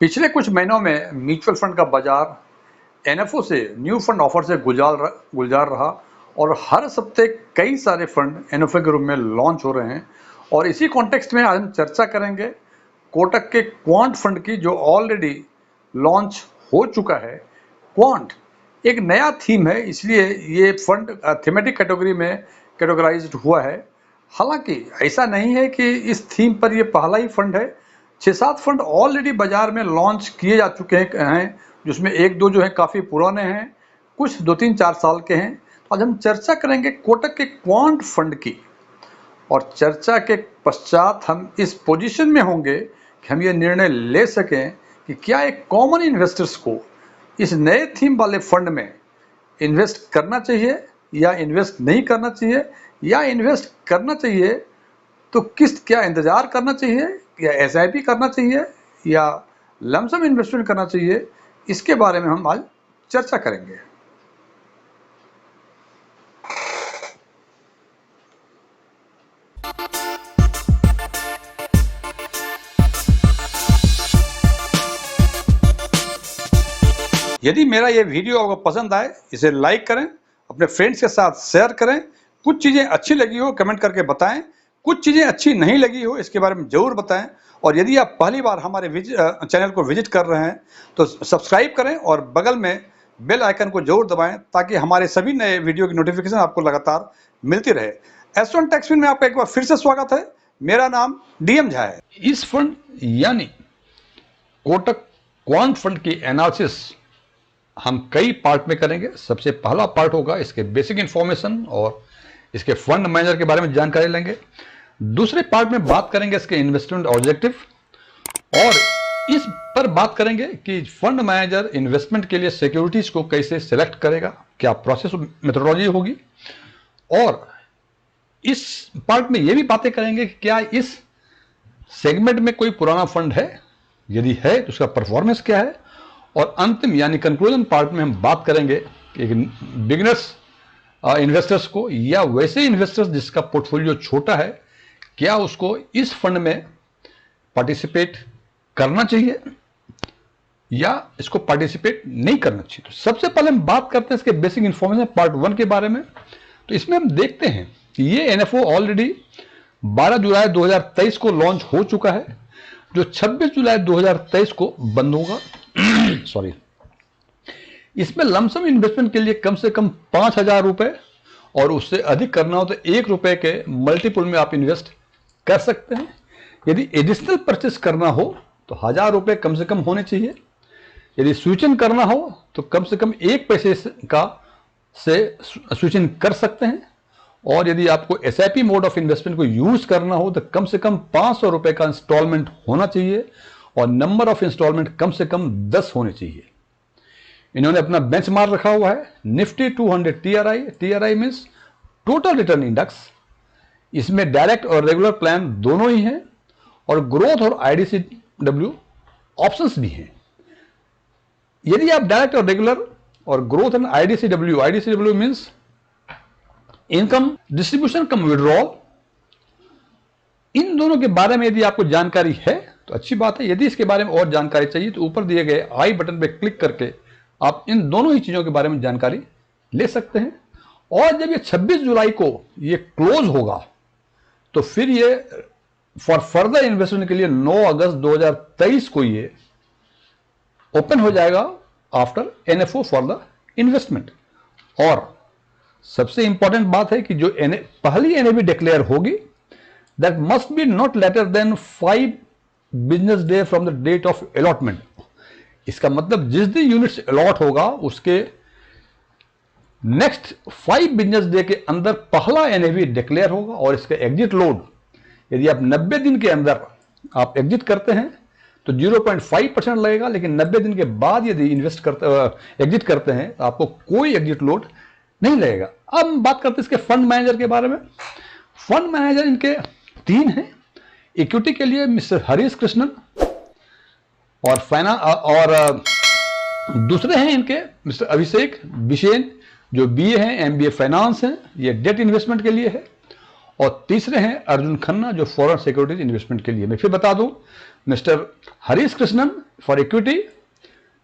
पिछले कुछ महीनों में म्यूचुअल फंड का बाजार एनएफओ से न्यू फंड ऑफर से गुलजार रहा और हर हफ्ते कई सारे फंड एनएफओ के रूप में लॉन्च हो रहे हैं। और इसी कॉन्टेक्स्ट में आज हम चर्चा करेंगे कोटक के क्वांट फंड की, जो ऑलरेडी लॉन्च हो चुका है। क्वांट एक नया थीम है, इसलिए ये फंड थीमेटिक कैटेगरी में कैटेगराइज्ड हुआ है। हालांकि ऐसा नहीं है कि इस थीम पर ये पहला ही फंड है। 6-7 फंड ऑलरेडी बाजार में लॉन्च किए जा चुके हैं, जिसमें एक दो जो है काफ़ी पुराने हैं, कुछ 2-3-4 साल के हैं। आज हम चर्चा करेंगे कोटक के क्वांट फंड की, और चर्चा के पश्चात हम इस पोजीशन में होंगे कि हम ये निर्णय ले सकें कि क्या एक कॉमन इन्वेस्टर्स को इस नए थीम वाले फंड में इन्वेस्ट करना चाहिए या इन्वेस्ट नहीं करना चाहिए, या इन्वेस्ट करना चाहिए तो क्या इंतजार करना चाहिए, या एसआईपी करना चाहिए, या लमसम इन्वेस्टमेंट करना चाहिए। इसके बारे में हम आज चर्चा करेंगे। यदि मेरा ये वीडियो आपको पसंद आए, इसे लाइक करें, अपने फ्रेंड्स के साथ शेयर करें। कुछ चीज़ें अच्छी लगी हो कमेंट करके बताएं, कुछ चीज़ें अच्छी नहीं लगी हो इसके बारे में ज़रूर बताएं। और यदि आप पहली बार हमारे चैनल को विजिट कर रहे हैं तो सब्सक्राइब करें और बगल में बेल आइकन को जरूर दबाएं, ताकि हमारे सभी नए वीडियो की नोटिफिकेशन आपको लगातार मिलती रहे। एस1 टेक्सविन में आपका एक बार फिर से स्वागत है। मेरा नाम डीएम झा है। इस फंड यानी कोटक क्वांट फंड की एनालिसिस हम कई पार्ट में करेंगे। सबसे पहला पार्ट होगा इसके बेसिक इंफॉर्मेशन और इसके फंड मैनेजर के बारे में जानकारी लेंगे। दूसरे पार्ट में बात करेंगे इसके इन्वेस्टमेंट ऑब्जेक्टिव, और इस पर बात करेंगे कि फंड मैनेजर इन्वेस्टमेंट के लिए सिक्योरिटीज को कैसे सिलेक्ट करेगा, क्या प्रोसेस मेथोडोलॉजी होगी। और इस पार्ट में यह भी बातें करेंगे कि क्या इस सेगमेंट में कोई पुराना फंड है, यदि है तो उसका परफॉर्मेंस क्या है। और अंतिम यानी कंक्लूजन पार्ट में हम बात करेंगे कि बिगिनर्स इन्वेस्टर्स को या वैसे इन्वेस्टर्स जिसका पोर्टफोलियो छोटा है, क्या उसको इस फंड में पार्टिसिपेट करना चाहिए या इसको पार्टिसिपेट नहीं करना चाहिए। तो सबसे पहले हम बात करते हैं इसके बेसिक इंफॉर्मेशन पार्ट 1 के बारे में। तो इसमें हम देखते हैं कि ये एनएफओ ऑलरेडी 12 जुलाई 2023 को लॉन्च हो चुका है, जो 26 जुलाई 2023 को बंद होगा। सॉरी, इसमें लमसम इन्वेस्टमेंट के लिए कम से कम 5,000 रुपए और उससे अधिक करना हो तो 1 रुपए के मल्टीपल में आप इन्वेस्ट कर सकते हैं। यदि एडिशनल परचेस करना हो तो 1,000 रुपए कम से कम होने चाहिए। यदि स्विच इन करना हो तो कम से कम 1 पैसे का से स्विच इन कर सकते हैं। और यदि आपको एसआईपी मोड ऑफ इन्वेस्टमेंट को यूज करना हो तो कम से कम 500 रुपए का इंस्टॉलमेंट होना चाहिए, और नंबर ऑफ इंस्टॉलमेंट कम से कम 10 होने चाहिए। इन्होंने अपना बेंचमार्क रखा हुआ है Nifty 200 TRI. TRI means total return index. इसमें डायरेक्ट और रेगुलर प्लान दोनों ही हैं, और ग्रोथ और आईडीसीडब्ल्यू ऑप्शंस भी हैं। यदि आप डायरेक्ट और रेगुलर और growth and IDCW means income distribution cum withdrawal, इन दोनों के बारे में यदि आपको जानकारी है तो अच्छी बात है। यदि इसके बारे में और जानकारी चाहिए तो ऊपर दिए गए आई बटन पर क्लिक करके आप इन दोनों ही चीजों के बारे में जानकारी ले सकते हैं। और जब ये 26 जुलाई को ये क्लोज होगा तो फिर ये फॉर फर्दर इन्वेस्टमेंट के लिए 9 अगस्त 2023 को ये ओपन हो जाएगा after NFO for the investment. और सबसे इंपॉर्टेंट बात है कि जो पहली एनएवी डिक्लेयर होगी that must be not later than 5 business day from the date of allotment. इसका मतलब जिस दिन यूनिट्स अलॉट होगा उसके नेक्स्ट 5 बिजनेस डे के अंदर पहला एनएवी डिक्लेयर होगा, और इसका एग्जिट लोड यदि आप 90 दिन के अंदर आप एग्जिट करते हैं तो 0.5% लगेगा, लेकिन 90 दिन के बाद यदि एग्जिट करते हैं तो आपको कोई एग्जिट लोड नहीं लगेगा। अब हम बात करते हैं इसके फंड मैनेजर के बारे में। फंड मैनेजर इनके 3 हैं। इक्विटी के लिए मिस्टर हरीश कृष्णन, और दूसरे हैं इनके मिस्टर अभिषेक बिशेन, जो बीए हैं, एमबीए फाइनेंस हैं, ये डेट इन्वेस्टमेंट के लिए है। और तीसरे हैं अर्जुन खन्ना, जो फॉरेन सिक्योरिटीज इन्वेस्टमेंट के लिए। मैं फिर बता दूं, Mr. Harish Krishnan for equity,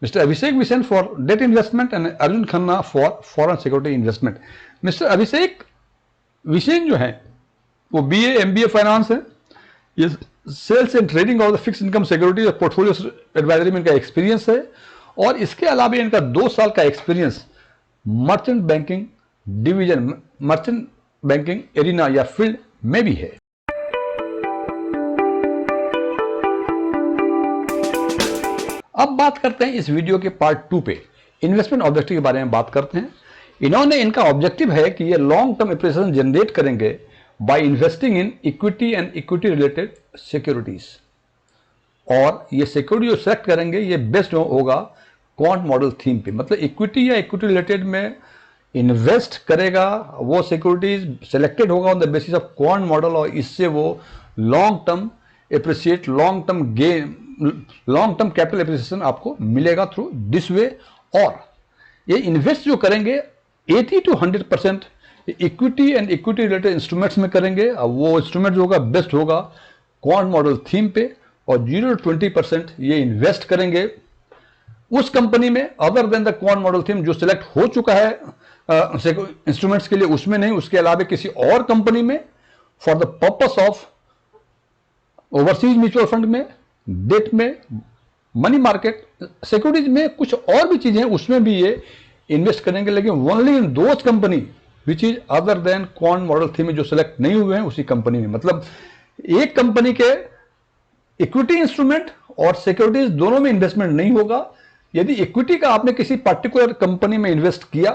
Mr. Abhishek Vishen for debt investment and Arjun Khanna for foreign security investment. Mr. Abhishek Vishen जो है वो BA MBA फाइनेंस है, ये sales and trading of the fix income security और portfolio advisory में इनका experience है, और इसके अलावा इनका 2 साल का experience merchant banking division, merchant banking arena या फील्ड में भी है। अब बात करते हैं इस वीडियो के पार्ट 2 पे, इन्वेस्टमेंट ऑब्जेक्टिव के बारे में बात करते हैं। इनका ऑब्जेक्टिव है कि ये लॉन्ग टर्म एप्रिसिएशन जनरेट करेंगे by investing in equity and equity related securities, और ये सिक्योरिटी जो सेलेक्ट करेंगे ये बेस्ड होगा क्वांट मॉडल थीम पे, मतलब इक्विटी या इक्विटी रिलेटेड में इन्वेस्ट करेगा, वो सिक्योरिटीज सिलेक्टेड होगा on the basis of quant model, और इससे वो long term appreciate, long term gain, long term capital appreciation आपको मिलेगा थ्रू दिस वे। और ये इन्वेस्ट जो करेंगे 80 to 100% equity and equity related instruments में करेंगे, वो इंस्ट्रूमेंट जो होगा बेस्ट होगा क्वांट मॉडल थीम पे, और 0 to 20% ये इन्वेस्ट करेंगे उस कंपनी में other than the quant model theme जो सिलेक्ट हो चुका है इंस्ट्रूमेंट्स के लिए, उसमें नहीं, उसके अलावा किसी और कंपनी में for the purpose of overseas mutual fund में, डेट में, मनी मार्केट सिक्योरिटीज में, कुछ और भी चीजें उसमें भी ये इन्वेस्ट करेंगे, लेकिन only in those company which is other than quant model theme में जो सिलेक्ट नहीं हुए हैं उसी कंपनी में। मतलब एक कंपनी के इक्विटी इंस्ट्रूमेंट और सिक्योरिटीज दोनों में इन्वेस्टमेंट नहीं होगा। यदि इक्विटी का आपने किसी पर्टिकुलर कंपनी में इन्वेस्ट किया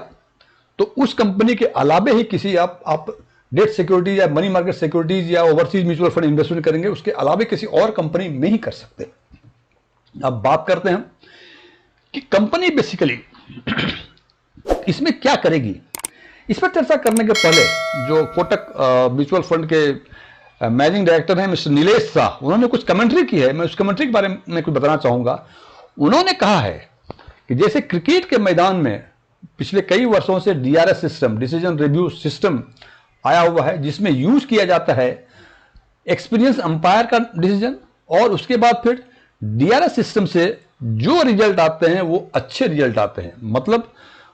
तो उस कंपनी के अलावे ही किसी आप डेट सिक्योरिटीज या मनी मार्केट सिक्योरिटीज या ओवरसीज म्यूचुअल फंड इन्वेस्टमेंट करेंगे, उसके अलावे किसी और कंपनी में ही कर सकते। अब बात करते हैं कि कंपनी बेसिकली इसमें क्या करेगी। इस पर चर्चा करने के पहले जो कोटक म्यूचुअल फंड के मैनेजिंग डायरेक्टर हैं मिस्टर नीलेश शाह, उन्होंने कुछ कमेंट्री की है, मैं उस कमेंट्री के बारे में कुछ बताना चाहूंगा। उन्होंने कहा है कि जैसे क्रिकेट के मैदान में पिछले कई वर्षों से DRS system, decision review system आया हुआ है, जिसमें यूज किया जाता है एक्सपीरियंस अंपायर का डिसीजन, और उसके बाद फिर DRS सिस्टम से जो रिजल्ट आते हैं वो अच्छे रिजल्ट आते हैं। मतलब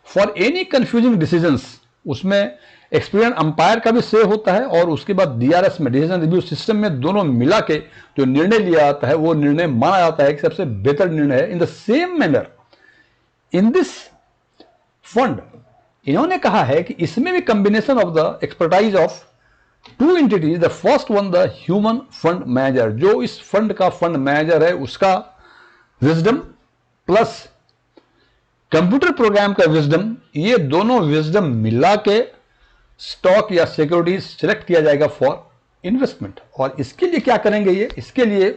फॉर एनी कंफ्यूजिंग डिसीजंस उसमें एक्सपीरियंस अंपायर का भी से होता है, और उसके बाद DRS में, डिसीजन रिव्यू सिस्टम में, दोनों मिला के जो निर्णय लिया जाता है वो निर्णय माना जाता है कि सबसे बेहतर निर्णय है। In the same manner in this fund इन्होंने कहा है कि इसमें भी combination of the expertise of 2 entities, the first one the human fund manager, जो इस फंड का फंड मैनेजर है उसका विजडम प्लस कंप्यूटर प्रोग्राम का विजडम, ये दोनों विजडम मिला के स्टॉक या सिक्योरिटीज सिलेक्ट किया जाएगा फॉर इन्वेस्टमेंट। और इसके लिए क्या करेंगे ये, इसके लिए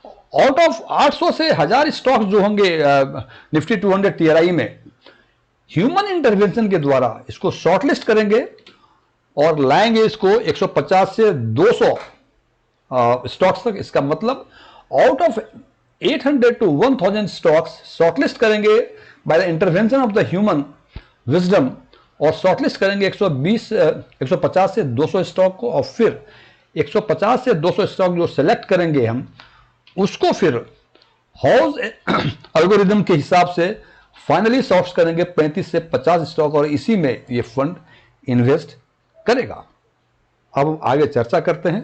आउट ऑफ 800 से 1000 स्टॉक्स जो होंगे निफ्टी 200 TRI में, ह्यूमन इंटरवेंशन के द्वारा इसको शॉर्टलिस्ट करेंगे और लाएंगे इसको 150 से 200 स्टॉक्स तक। इसका मतलब out of 800 to 1000 stocks shortlist करेंगे by the intervention of the human wisdom, और शॉर्टलिस्ट करेंगे 150 से 200 स्टॉक को, और फिर 150 से 200 स्टॉक जो सेलेक्ट करेंगे हम उसको फिर हाउस एल्गोरिदम के हिसाब से फाइनली सॉर्ट करेंगे 35 से 50 स्टॉक, और इसी में ये फंड इन्वेस्ट करेगा। अब हम आगे चर्चा करते हैं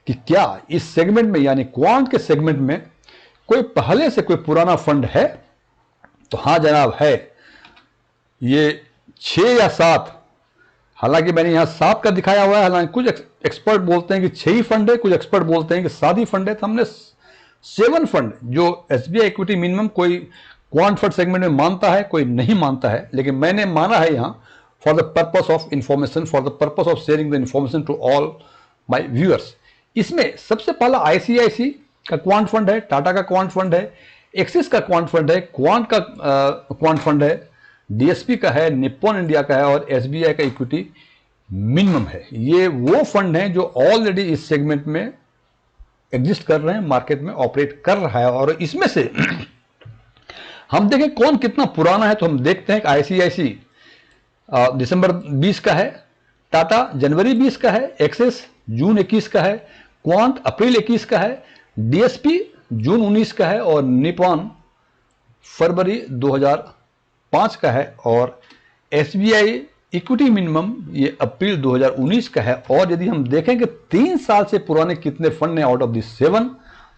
कि क्या इस सेगमेंट में यानी क्वांट के सेगमेंट में कोई पहले से कोई पुराना फंड है। तो हाँ जनाब है, ये 6 या 7, हालांकि मैंने यहां 7 का दिखाया हुआ है, हालांकि कुछ एक्सपर्ट बोलते हैं कि 6 ही फंड है, कुछ एक्सपर्ट बोलते हैं कि 7 ही फंड है। तो हमने 7 फंड जो SBI इक्विटी मिनिमम कोई क्वांट फंड सेगमेंट में मानता है, कोई नहीं मानता है, लेकिन मैंने माना है यहां for the purpose of information, for the purpose of sharing the information to all my viewers. इसमें सबसे पहला ICICI का क्वांट फंड है, टाटा का क्वांट फंड है, एक्सिस का क्वांट फंड है, क्वांट का क्वांट फंड है, DSP का है, निप्पॉन इंडिया का है, और SBI का इक्विटी मिनिमम है। ये वो फंड हैं जो ऑलरेडी इस सेगमेंट में एग्जिस्ट कर रहे हैं, मार्केट में ऑपरेट कर रहा है। और इसमें से हम देखें कौन कितना पुराना है, तो हम देखते हैं कि ICICI दिसंबर 20 का है, टाटा जनवरी 20 का है, एक्सिस जून 21 का है, क्वांट अप्रैल 21 का है, DSP जून 19 का है और निपॉन फरवरी 2005 का है और एसबीआई इक्विटी मिनिमम ये अप्रैल 2019 का है। और यदि हम देखें कि 3 साल से पुराने कितने फंड हैं आउट ऑफ दिस 7,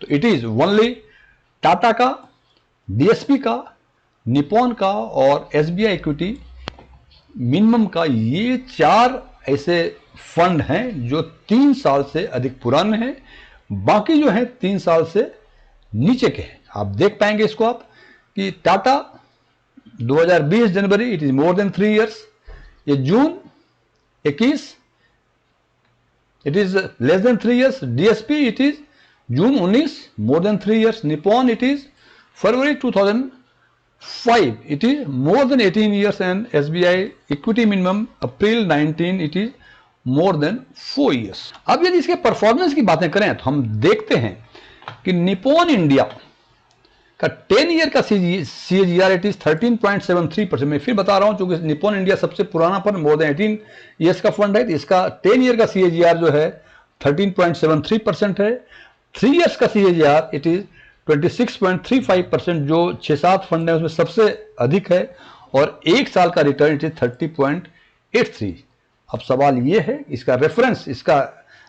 तो इट इज ओनली टाटा का, डीएसपी का, निपॉन का और एसबीआई इक्विटी मिनिमम का। ये 4 ऐसे फंड हैं जो 3 साल से अधिक पुराने हैं, बाकी जो है 3 साल से नीचे के हैं। आप देख पाएंगे इसको आप कि Tata 2020 January it is more than 3 years, ये June 21 it is less than 3 years, DSP it is June 19 more than 3 years, Nippon it is February 2005 it is more than 18 years and SBI equity minimum April 19 it is more than 4 years. अब यदि इसके performance की बातें करें तो हम देखते हैं कि निपॉन इंडिया का 10 ईयर का CAGR इट इज 13.73%। मैं फिर बता रहा हूं क्योंकि निपॉन इंडिया सबसे पुराना फंड मोर देन 18 ईयर्स का फंड है, तो इसका 10 ईयर का CAGR जो है 13.73% है। 3 ईयर्स का CAGR इट इज 26.35%, जो 6-7 फंड है उसमें सबसे अधिक है, और 1 साल का रिटर्न इट इज 30.83। अब सवाल ये है इसका रेफरेंस, इसका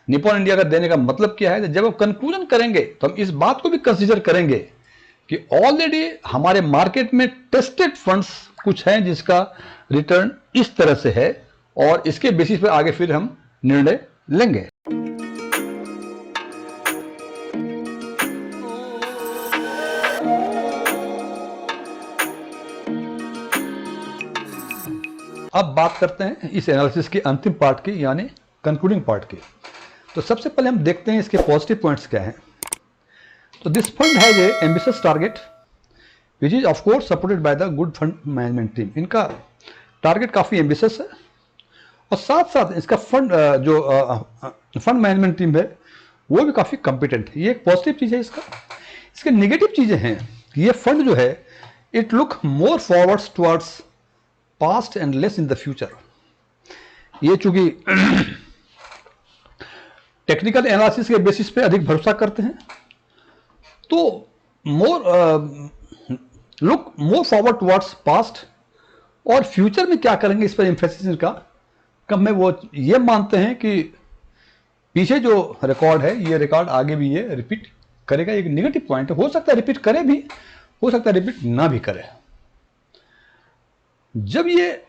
निपॉन इंडिया का देने का मतलब क्या है। जब आप कंक्लूजन करेंगे तो हम इस बात को भी कंसीडर करेंगे कि ऑलरेडी हमारे मार्केट में टेस्टेड फंड्स कुछ हैं जिसका रिटर्न इस तरह से है, और इसके बेसिस पर आगे फिर हम निर्णय लेंगे। अब बात करते हैं इस एनालिसिस के अंतिम पार्ट की, यानी कंक्लूडिंग पार्ट की। तो सबसे पहले हम देखते हैं इसके पॉजिटिव पॉइंट्स क्या हैं। तो this fund has a ambitious target which is of course supported by the good fund management team. इनका टारगेट काफ़ी एम्बिशियस है, और साथ साथ इसका फंड जो फंड मैनेजमेंट टीम है वो भी काफ़ी कॉम्पिटेंट है। ये एक पॉजिटिव चीज़ है इसका। इसके नेगेटिव चीज़ें हैं कि ये फंड जो है it look more forwards towards past and less in the future. ये चूंकि टेक्निकल एनालिसिस के बेसिस पे अधिक भरोसा करते हैं, तो look more forward towards past, और फ्यूचर में क्या करेंगे इस पर एम्फेसिस का कम में वो ये मानते हैं कि पीछे जो रिकॉर्ड है ये रिकॉर्ड आगे भी ये रिपीट करेगा। एक नेगेटिव पॉइंट हो सकता है रिपीट करे भी, हो सकता है रिपीट ना भी करे। जब ये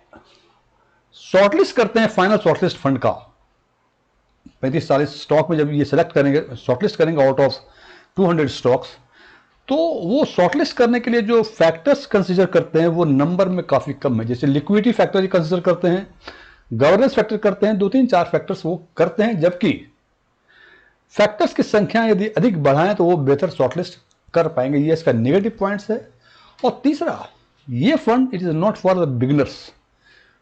शॉर्टलिस्ट करते हैं फाइनल शॉर्टलिस्ट फंड का 35-40 स्टॉक में, जब ये सेलेक्ट करेंगे शॉर्टलिस्ट करेंगे आउट ऑफ 200 स्टॉक्स, तो वो शॉर्टलिस्ट करने के लिए जो फैक्टर्स कंसीडर करते हैं वो नंबर में काफ़ी कम है। जैसे लिक्विडिटी फैक्टर कंसीडर करते हैं, गवर्नेंस फैक्टर करते हैं, 2-3-4 फैक्टर्स वो करते हैं, जबकि फैक्टर्स की संख्या यदि अधिक बढ़ाएं तो वो बेहतर शॉर्टलिस्ट कर पाएंगे। ये इसका नेगेटिव पॉइंट्स है। और तीसरा, ये fund it is not for the beginners.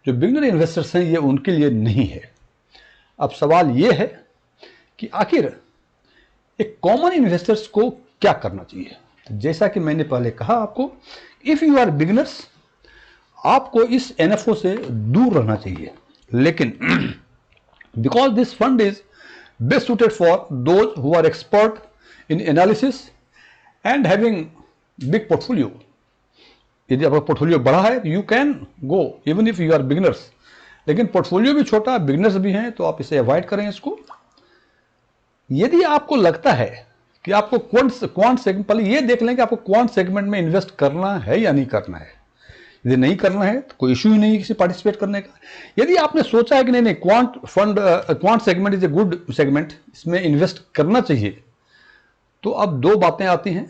जो बिगिनर इन्वेस्टर्स हैं ये उनके लिए नहीं है। अब सवाल ये है कि आखिर एक कॉमन इन्वेस्टर्स को क्या करना चाहिए। तो जैसा कि मैंने पहले कहा आपको, इफ यू आर बिगिनर्स आपको इस एनएफओ से दूर रहना चाहिए, लेकिन because this fund is best suited for those who are expert in analysis and having big portfolio. यदि आपका पोर्टफोलियो बड़ा है तो you can go even if you are beginners, लेकिन पोर्टफोलियो भी छोटा, बिगिनर्स भी हैं, तो आप इसे अवॉइड करें इसको। यदि आपको लगता है कि आपको क्वांट सेगमेंट, पहले ये देख लें कि आपको क्वांट सेगमेंट में इन्वेस्ट करना है या नहीं करना है। यदि नहीं करना है तो कोई इशू ही नहीं है किसी पार्टिसिपेट करने का। यदि आपने सोचा है कि नहीं quant segment is a good segment, इसमें इन्वेस्ट करना चाहिए, तो अब 2 बातें आती हैं।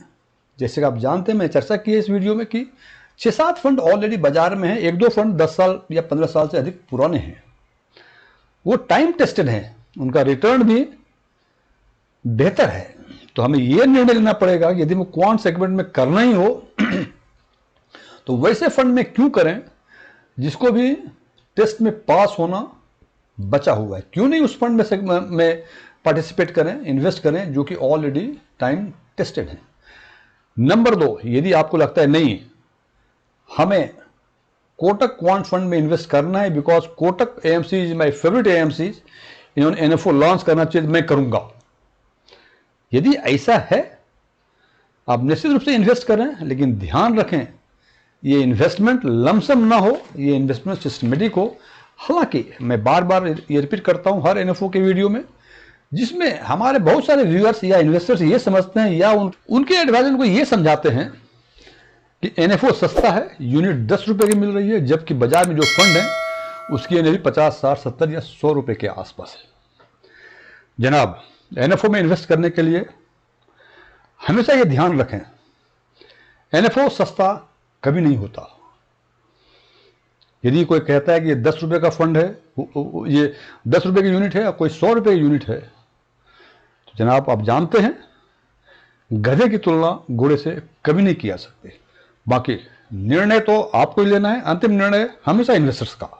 जैसे कि आप जानते हैं, मैं चर्चा की है इस वीडियो में कि 6-7 फंड ऑलरेडी बाजार में हैं, 1-2 फंड 10 साल या 15 साल से अधिक पुराने हैं, वो टाइम टेस्टेड हैं, उनका रिटर्न भी बेहतर है। तो हमें यह निर्णय लेना पड़ेगा कि यदि वो क्वांट सेगमेंट में करना ही हो तो वैसे फंड में क्यों करें जिसको भी टेस्ट में पास होना बचा हुआ है। क्यों नहीं उस फंड में पार्टिसिपेट करें, इन्वेस्ट करें जो कि ऑलरेडी टाइम टेस्टेड है। नंबर 2, यदि आपको लगता है नहीं हमें कोटक क्वांट फंड में इन्वेस्ट करना है because Kotak AMC is my favourite AMC, इन्होंने एनएफओ लॉन्च करना चाहिए, मैं करूंगा। यदि ऐसा है आप निश्चित रूप से इन्वेस्ट करें, लेकिन ध्यान रखें ये इन्वेस्टमेंट लमसम ना हो, ये इन्वेस्टमेंट सिस्टमेटिक हो। हालांकि मैं बार बार ये रिपीट करता हूं हर एनएफओ के वीडियो में, जिसमें हमारे बहुत सारे व्यूअर्स या इन्वेस्टर्स ये समझते हैं या उनके एडवाइजर को ये समझाते हैं कि एनएफओ सस्ता है, यूनिट 10 रुपए की मिल रही है, जबकि बाजार में जो फंड है उसकी एनएवी 50, 60, 70 या 100 रुपए के आसपास है। जनाब, एनएफओ में इन्वेस्ट करने के लिए हमेशा ये ध्यान रखें, एनएफओ सस्ता कभी नहीं होता। यदि कोई कहता है कि ये 10 रुपए का फंड है, ये 10 रुपए की यूनिट है या कोई 100 रुपए की यूनिट है, तो जनाब आप जानते हैं गधे की तुलना घोड़े से कभी नहीं किया सकते। बाकी निर्णय तो आपको ही लेना है, अंतिम निर्णय हमेशा इन्वेस्टर्स का।